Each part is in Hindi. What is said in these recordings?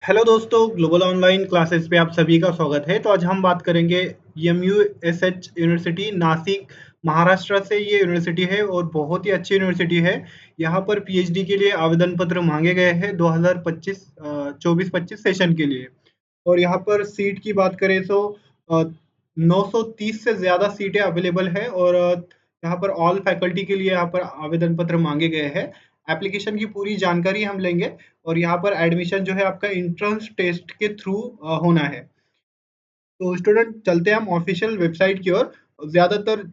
हेलो दोस्तों, ग्लोबल ऑनलाइन क्लासेस पे आप सभी का स्वागत है। तो आज हम बात करेंगे एमयूएसएच यूनिवर्सिटी नासिक महाराष्ट्र से। ये यूनिवर्सिटी है और बहुत ही अच्छी यूनिवर्सिटी है। यहाँ पर पीएचडी के लिए आवेदन पत्र मांगे गए हैं 2025 24-25 सेशन के लिए। और यहाँ पर सीट की बात करें तो 930 से ज़्यादा सीटें अवेलेबल है और यहाँ पर ऑल फैकल्टी के लिए यहाँ पर आवेदन पत्र मांगे गए हैं। एप्लीकेशन की पूरी जानकारी हम लेंगे और यहाँ पर एडमिशन जो है आपका एंट्रेंस टेस्ट के थ्रू होना है। तो स्टूडेंट चलते हैं हम ऑफिशियल वेबसाइट की ओर। ज़्यादातर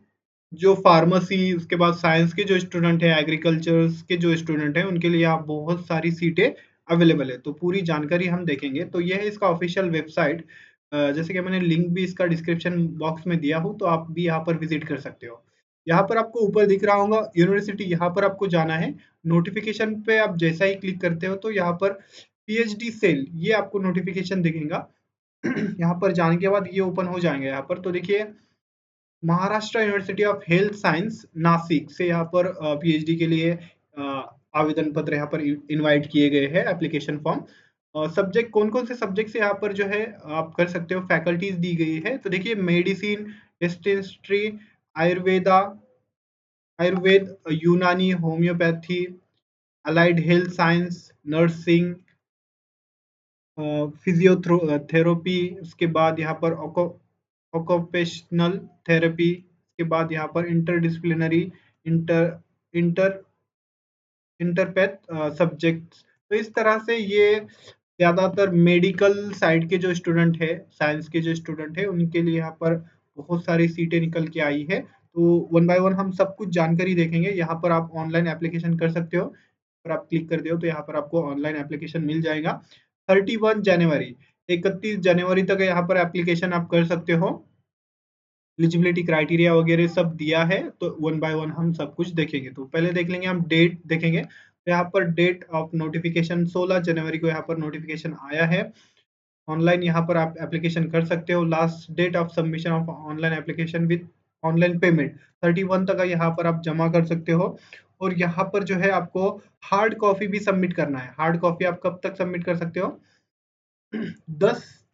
जो फार्मेसी उसके बाद साइंस के जो स्टूडेंट हैं, एग्रीकल्चर के जो स्टूडेंट हैं, उनके लिए आप बहुत सारी सीटें अवेलेबल है। तो पूरी जानकारी हम देखेंगे। तो यह है इसका ऑफिशियल वेबसाइट। जैसे कि मैंने लिंक भी इसका डिस्क्रिप्शन बॉक्स में दिया हूँ, तो आप भी यहाँ पर विजिट कर सकते हो। यहाँ पर आपको ऊपर दिख रहा होगा यूनिवर्सिटी, यहाँ पर आपको जाना है। नोटिफिकेशन पे आप जैसा ही क्लिक करते हो तो यहाँ पर पीएचडी सेल ये आपको नोटिफिकेशन दिखेगा। यहाँ पर जाने के बाद ये ओपन हो जाएंगे। यहाँ पर तो देखिए Maharashtra university of health science Nashik से यहाँ पर पीएचडी के लिए आवेदन पत्र यहाँ पर इनवाइट किए गए हैं, एप्लीकेशन फॉर्म। और सब्जेक्ट कौन कौन से सब्जेक्ट से यहाँ पर जो है आप कर सकते हो, फैकल्टीज दी गई है। तो देखिए मेडिसिन, डेंटिस्ट्री, आयुर्वेदा, आयुर्वेद, यूनानी, homeopathy, allied health science, nursing, physiotherapy, उसके बाद यहाँ पर ऑक्यूपेशनल थेरेपी, उसके बाद यहाँ पर इंटरडिसिप्लिनरी, इंटर इंटर इंटरपैथ सब्जेक्ट्स। तो इस तरह से ये ज़्यादातर मेडिकल साइड के जो स्टूडेंट है, साइंस के जो स्टूडेंट है, उनके लिए यहाँ पर बहुत सारी सीटें निकल के आई है। तो वन बाय वन हम सब कुछ जानकारी देखेंगे। यहाँ पर आप ऑनलाइन एप्लीकेशन कर सकते हो। अगर आप क्लिक करते हो तो यहाँ पर आपको ऑनलाइन एप्लीकेशन मिल जाएगा। 31 जनवरी 31 जनवरी तक यहाँ पर एप्लीकेशन आप कर सकते हो। एलिजिबिलिटी क्राइटेरिया वगैरह सब दिया है। तो वन बाय वन हम सब कुछ देखेंगे। तो पहले देख लेंगे, हम डेट देखेंगे। तो यहाँ पर डेट ऑफ नोटिफिकेशन 16 जनवरी को यहाँ पर नोटिफिकेशन आया है। ऑनलाइन यहाँ पर आप एप्लीकेशन कर सकते हो। Last date of submission of online application with online payment 31 तक यहाँ पर आप जमा कर सकते हो। और यहाँ पर जो है आपको हार्ड कॉपी भी सबमिट करना है। हार्ड कॉपी आप कब तक सबमिट कर सकते हो? 10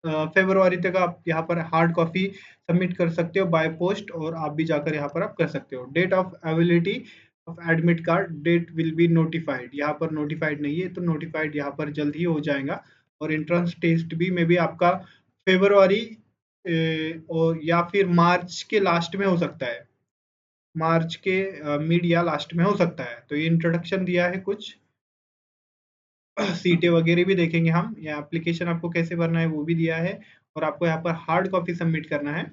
फरवरी तक आप यहाँ पर हार्ड कॉपी सबमिट कर सकते हो बाय पोस्ट, और आप भी जाकर यहाँ पर आप कर सकते हो। Date of availability of admit card date will be notified. यहाँ पर नोटिफाइड नहीं है, तो नोटिफाइड यहाँ पर जल्द ही हो जाएगा। और एंट्रेंस टेस्ट भी मे बी आपका फरवरी और या फिर मार्च के लास्ट में हो सकता है। मार्च के मिड या लास्ट में हो सकता है। तो ये इंट्रोडक्शन दिया है कुछ। सीटें वगैरह भी देखेंगे हम। या एप्लीकेशन आपको कैसे भरना है वो भी दिया है। और आपको यहाँ पर हार्ड कॉपी सबमिट करना है।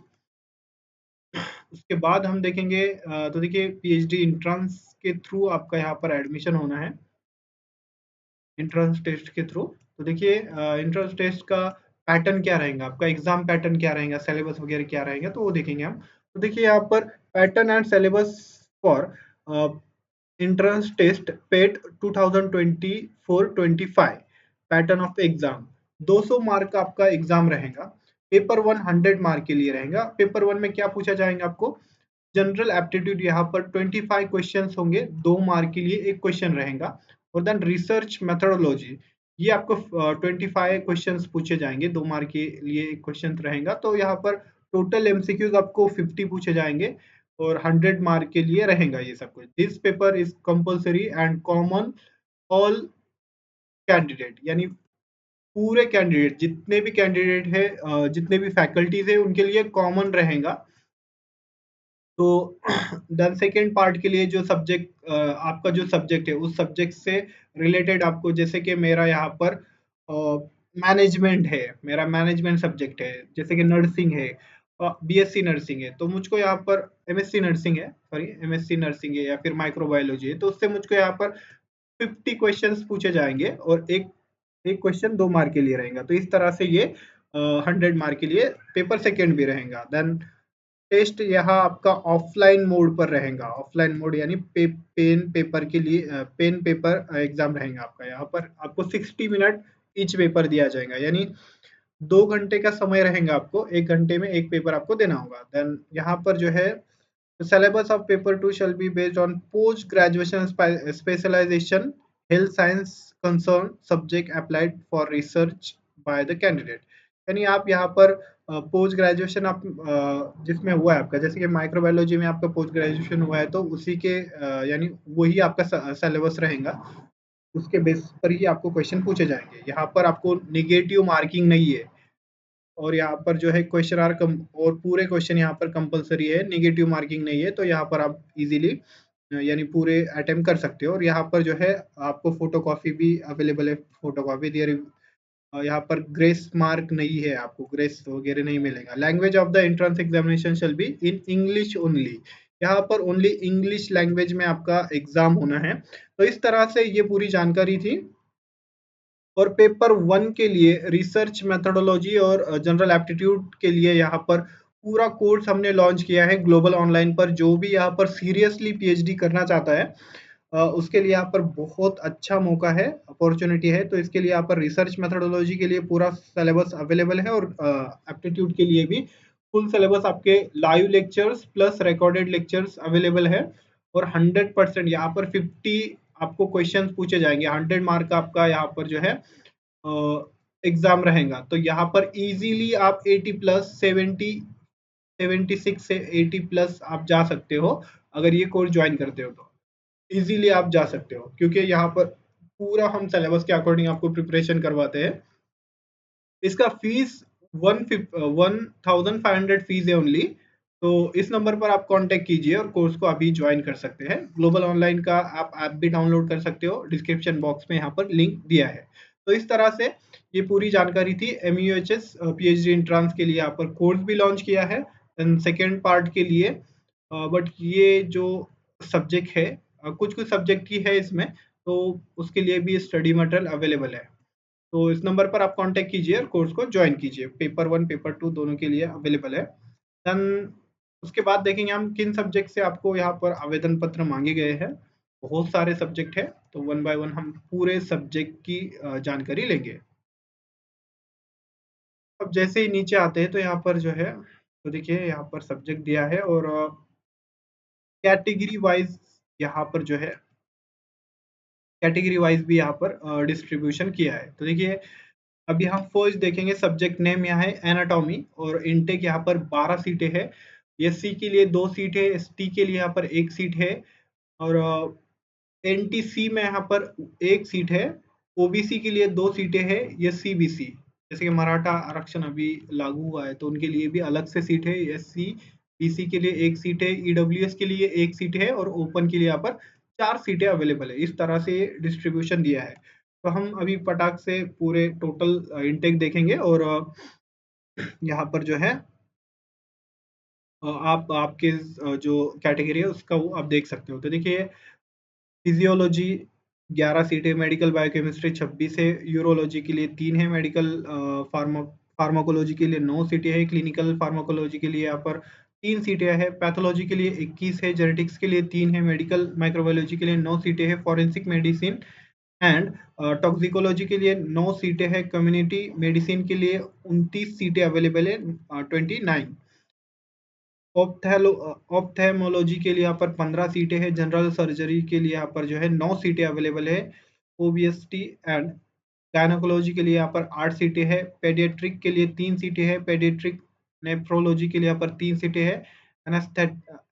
उसके बाद हम देखेंगे तो देखिए पीएचडी एंट्रेंस के थ्रू आपका यहाँ पर एडमिशन होना है, एंट्रेंस टेस्ट के थ्रू। तो देखिए एंट्रेंस टेस्ट का पैटर्न क्या रहेगा, आपका एग्जाम पैटर्न क्या रहेगा, सिलेबस वगैरह क्या रहेगा, तो वो देखेंगे हम। तो देखिए यहाँ पर pattern and syllabus for entrance test pet 2024-25 pattern of exam. 200 mark का आपका एग्जाम रहेगा। पेपर वन 100 मार्क के लिए रहेगा। पेपर वन में क्या पूछा जाएगा आपको? जनरल एप्टीट्यूड यहाँ पर 25 क्वेश्चंस होंगे, 2 मार्क के लिए एक क्वेश्चन रहेगा। और देन रिसर्च मेथोडोलॉजी, ये आपको 25 क्वेश्चंस पूछे जाएंगे, 2 मार्क के लिए एक क्वेश्चन रहेगा। तो यहाँ पर टोटल एमसीक्यूज आपको 50 पूछे जाएंगे और 100 मार्क के लिए रहेगा ये सब कुछ। This paper is compulsory and common all candidate, यानी पूरे कैंडिडेट, जितने भी कैंडिडेट है, जितने भी फैकल्टीज है, उनके लिए कॉमन रहेगा। तो देन सेकेंड पार्ट के लिए जो सब्जेक्ट आपका जो सब्जेक्ट है उस सब्जेक्ट से रिलेटेड आपको, जैसे कि मेरा यहाँ पर मैनेजमेंट है, मेरा मैनेजमेंट सब्जेक्ट है, जैसे कि नर्सिंग है, बीएससी नर्सिंग है, तो मुझको यहाँ पर एमएससी नर्सिंग है, सॉरी एमएससी नर्सिंग है या फिर माइक्रोबायोलॉजी है, तो उससे मुझको यहाँ पर 50 क्वेश्चंस पूछे जाएंगे और एक एक क्वेश्चन 2 मार्क के लिए रहेगा। तो इस तरह से ये 100 मार्क के लिए पेपर सेकेंड भी रहेगा। देन टेस्ट यहाँ आपका ऑफलाइन मोड पर रहेगा। ऑफलाइन मोड यानी पेन पेपर के लिए पेन पेपर एग्जाम रहेगा आपका। यहाँ पर आपको 60 मिनट ईच पेपर दिया जाएगा, यानी 2 घंटे का समय रहेगा आपको। 1 घंटे में एक पेपर आपको देना होगा। देन यहाँ पर जो है syllabus of paper 2 shall be based on post graduation specialisation health science concern subject applied for research by the candidate. यानी आप यहाँ पर पोस्ट ग्रेजुएशन आप जिसमें हुआ है आपका, जैसे कि माइक्रोबायोलॉजी में आपका पोस्ट ग्रेजुएशन हुआ है तो उसी के यानी वही आपका सिलेबस रहेगा, उसके बेस पर ही आपको क्वेश्चन पूछे जाएंगे। यहाँ पर आपको निगेटिव मार्किंग नहीं है, और यहाँ पर जो है क्वेश्चन आर कम और पूरे क्वेश्चन यहाँ पर कंपलसरी है, नेगेटिव मार्किंग नहीं है, तो यहाँ पर आप इजीली यानी पूरे अटेम्प्ट कर सकते हो। और यहाँ पर जो है आपको फोटो कॉपी भी अवेलेबल है, फोटो कॉपी दिए। यहाँ पर ग्रेस मार्क नहीं है, आपको ग्रेस वगैरह नहीं मिलेगा। Language of the entrance examination shall be in English only. यहाँ पर ओनली इंग्लिश लैंग्वेज में आपका एग्जाम होना है। तो इस तरह से ये पूरी जानकारी थी। और पेपर वन के लिए रिसर्च मेथोडोलॉजी और जनरल एप्टीट्यूड के लिए यहाँ पर पूरा कोर्स हमने लॉन्च किया है ग्लोबल ऑनलाइन पर। जो भी यहाँ पर सीरियसली पीएचडी करना चाहता है उसके लिए यहाँ पर बहुत अच्छा मौका है, अपॉर्चुनिटी है। तो इसके लिए यहाँ पर रिसर्च मेथोडोलॉजी के लिए पूरा सिलेबस अवेलेबल है, और एप्टीट्यूड के लिए भी फुल सिलेबस आपके live lectures plus recorded lectures available है। और 100% यहाँ पर 50 आपको क्वेश्चंस पूछे जाएंगे, 100 मार्क का आपका यहाँ पर जो है एग्जाम रहेगा। तो यहाँ पर इजीली आप 80 प्लस 76 से 80 प्लस आप जा सकते हो, अगर ये कोर्स ज्वाइन करते हो तो इजीली आप जा सकते हो, क्योंकि यहाँ पर पूरा हम सिलेबस के अकॉर्डिंग आपको प्रिपरेशन करवाते हैं। इसका फीस 1500 फीस है ओनली। तो इस नंबर पर आप कांटेक्ट कीजिए और कोर्स को अभी ज्वाइन कर सकते हैं। ग्लोबल ऑनलाइन का आप ऐप भी डाउनलोड कर सकते हो, डिस्क्रिप्शन बॉक्स में यहाँ पर लिंक दिया है। तो इस तरह से ये पूरी जानकारी थी। MUHS PhD एंट्रांस के लिए यहाँ पर कोर्स भी लॉन्च किया है सेकेंड पार्ट के लिए। बट ये जो सब्जेक्ट है कुछ कुछ सब्जेक्ट ही है इसमें, तो उसके लिए भी स्टडी मटेरियल अवेलेबल है। तो इस नंबर पर आप कांटेक्ट कीजिए और कोर्स को ज्वाइन कीजिए। पेपर वन पेपर टू दोनों के लिए अवेलेबल है। देन उसके बाद देखेंगे हम किन सब्जेक्ट से आपको यहाँ पर आवेदन पत्र मांगे गए हैं। बहुत सारे सब्जेक्ट है, तो वन बाय वन हम पूरे सब्जेक्ट की जानकारी लेंगे। अब जैसे ही नीचे आते हैं तो यहाँ पर जो है, तो देखिए यहाँ पर सब्जेक्ट दिया है, और कैटेगरी वाइज यहाँ पर जो है कैटेगरी वाइज भी यहाँ पर डिस्ट्रीब्यूशन किया है। तो देखिए अभी हम फर्स्ट देखेंगे सब्जेक्ट नेम यहाँ है एनाटॉमी, और इनटेक यहाँ पर 12 सीटें हैं। एससी के लिए 2 सीट है, एसटी के लिए यहाँ पर 1 सीट है, और एनटीसी में यहाँ पर 1 सीट है। ओबीसी के लिए 2 सीटें हैं, एससी बीसी जैसे कि मराठा आरक्षण अभी लागू हुआ है तो उनके लिए भी अलग से सीट है। एससी बीसी के लिए 1 सीट है, ईडब्ल्यूएस के लिए 1 सीट है, और ओपन के लिए यहाँ पर 4 सीटें अवेलेबल है। इस तरह से डिस्ट्रीब्यूशन दिया है। तो हम अभी फटाक से पूरे टोटल इनटेक देखेंगे, और यहाँ पर जो है आप आपके जो कैटेगरी है उसका वो आप देख सकते हो। तो देखिए फिजियोलॉजी 11 सीटें, मेडिकल बायोकेमिस्ट्री 26 है, यूरोलॉजी के लिए 3 है, मेडिकल फार्माकोलॉजी के लिए 9 सीटें हैं, क्लिनिकल फार्माकोलॉजी के लिए यहाँ पर 3 सीटें हैं, पैथोलॉजी के लिए 21 है, जेनेटिक्स के लिए 3 है, मेडिकल माइक्रोबायोलॉजी के लिए 9 सीटें हैं, फॉरेंसिक मेडिसिन एंड टॉक्सिकोलॉजी के लिए 9 सीटें हैं, कम्युनिटी मेडिसिन के लिए 29 सीटें अवेलेबल है, 29। ऑप्थेमोलॉजी के लिए यहाँ पर 15 सीटें हैं, जनरल सर्जरी के लिए यहाँ पर जो है 9 सीटें अवेलेबल है, ओबीएसटी एंड गायनोकोलॉजी के लिए यहाँ पर 8 सीटें हैं, पेडियाट्रिक के लिए 3 सीटें हैं, पेडियाट्रिक नेफ्रोलॉजी के लिए यहाँ पर 3 सीटें हैं,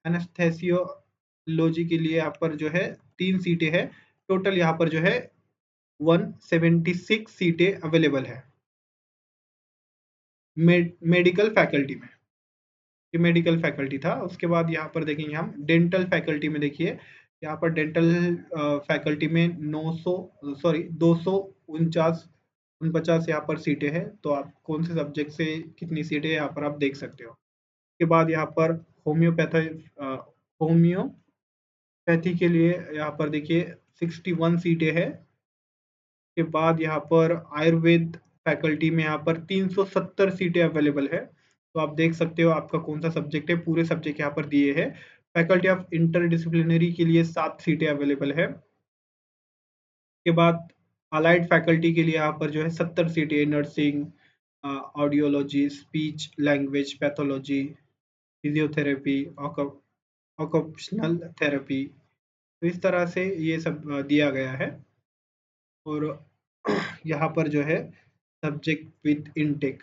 एनेस्थेसियोलॉजी के लिए यहाँ पर जो है 3 सीटें हैं। टोटल यहाँ पर जो है 176 सीटें अवेलेबल है मेडिकल फैकल्टी में। ये मेडिकल फैकल्टी था। उसके बाद यहाँ पर देखेंगे हम डेंटल फैकल्टी में। देखिए यहाँ पर डेंटल फैकल्टी में 249 यहाँ पर सीटें हैं। तो आप कौन से सब्जेक्ट से कितनी सीटें यहाँ पर आप देख सकते हो। उसके बाद यहाँ पर होम्योपैथी होम्योपैथी के लिए यहाँ पर देखिए 61 सीटें हैं। के बाद यहाँ पर आयुर्वेद फैकल्टी में यहाँ पर 370 सीटें अवेलेबल है। तो आप देख सकते हो आपका कौन सा सब्जेक्ट है, पूरे सब्जेक्ट यहाँ पर दिए हैं। फैकल्टी ऑफ इंटरडिसिप्लिनरी के लिए 7 सीटें अवेलेबल है। के बाद अलाइड फैकल्टी के लिए यहाँ पर जो है 70 सीटें, nursing, audiology, speech language pathology, physiotherapy, occupational therapy. तो इस तरह से ये सब दिया गया है। और यहाँ पर जो है सब्जेक्ट विद इनटेक,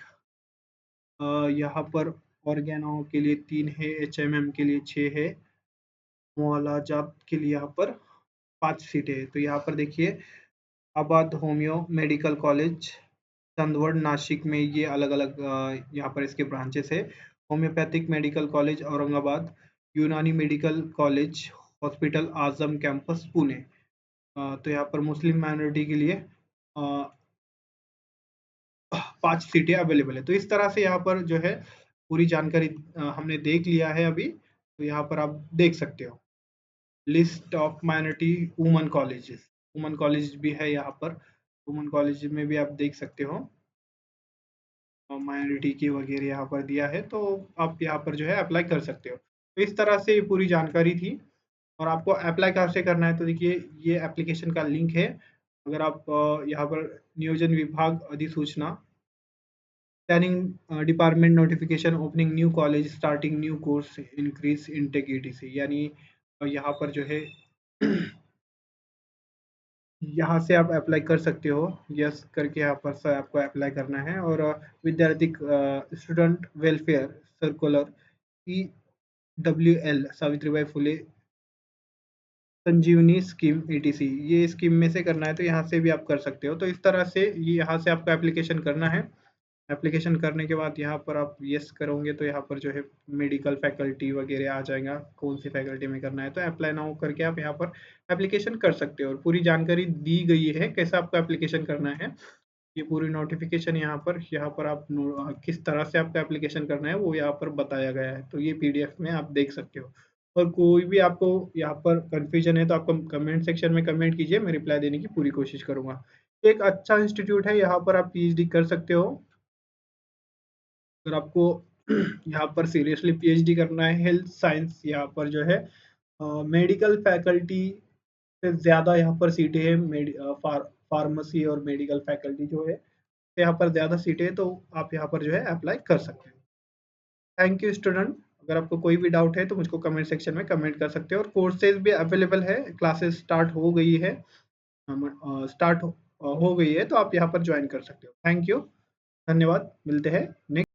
यहाँ पर ऑर्गेनो के लिए 3 है, एचएमएम के लिए 6 है, मुआलाजात के लिए यहाँ पर 5 सीटें हैं। तो यहाँ पर देखिए आबाद होमियो मेडिकल कॉलेज, चंदवड, नासिक में ये अलग-अलग यहाँ पर इसके ब्रांचेस है। होम्योपैथिक मेडिकल कॉलेज औरंगाबाद, यूनानी मेडिकल कॉलेज हॉस्पिटल आजम कैंपस पुणे। तो यहाँ पर मुस्लिम माइनॉरिटी के लिए अ, 5 सीटें अवेलेबल है। तो इस तरह से यहाँ पर जो है पूरी जानकारी हमने देख लिया है अभी, तो यहाँ पर आप देख सकते हो। List of minority woman colleges, woman college भी है यहाँ पर, वुमन कॉलेज में भी आप देख सकते हो। माइनॉरिटी की वगैरह यहाँ पर दिया है, तो आप यहाँ पर जो है अप्लाई कर सकते हो। तो इस तरह से ये पूरी जानकारी थी। और आपको अप्लाई कहाँ से करना है, तो देखिए ये एप्लीकेशन का लिंक है। अगर आप यहाँ पर नियोजन विभाग अधिसूचना, planning department notification, opening new college, starting new course, increase intake etc, यानी यहाँ पर जो है यहाँ से आप अप्लाई कर सकते हो। यस करके यहाँ पर से आपको अप्लाई करना है। और विद्यार्थी student welfare circular EWL, Savitribai Phule Sanjeevani scheme ETC, ये स्कीम में से करना है, तो यहाँ से भी आप कर सकते हो। तो इस तरह से ये यहाँ से आपको एप्लीकेशन करना है। एप्लीकेशन करने के बाद यहाँ पर आप यस करोगे तो यहाँ पर जो है मेडिकल फैकल्टी वगैरह आ जाएगा, कौन सी फैकल्टी में करना है। तो अप्लाई नाउ करके आप यहाँ पर एप्लीकेशन कर सकते हो। और पूरी जानकारी दी गई है कैसे आपको एप्लीकेशन करना है। ये पूरी नोटिफिकेशन यहाँ पर आप किस तरह से आपका एप्लीकेशन करना है वो यहाँ पर बताया गया है। तो ये पीडीएफ में आप देख सकते हो। और कोई भी आपको यहाँ पर कन्फ्यूजन है तो आप कमेंट सेक्शन में कमेंट कीजिए, मैं रिप्लाई देने की पूरी कोशिश करूंगा। एक अच्छा इंस्टीट्यूट है, यहाँ पर आप पीएचडी कर सकते हो। अगर आपको यहाँ पर सीरियसली पीएचडी करना है हेल्थ साइंस, यहाँ पर जो है मेडिकल फैकल्टी से ज़्यादा यहाँ पर सीटें हैं। फार्मेसी और मेडिकल फैकल्टी जो है यहाँ पर ज़्यादा सीटें हैं, तो आप यहाँ पर जो है अप्लाई कर सकते हो। Thank you student. अगर आपको कोई भी डाउट है तो मुझको कमेंट सेक्शन में कमेंट कर सकते हो। और कोर्सेज भी अवेलेबल है, क्लासेस स्टार्ट हो गई है, स्टार्ट हो गई है, तो आप यहाँ पर ज्वाइन कर सकते हो। थैंक यू, धन्यवाद, मिलते हैं नेक्स्ट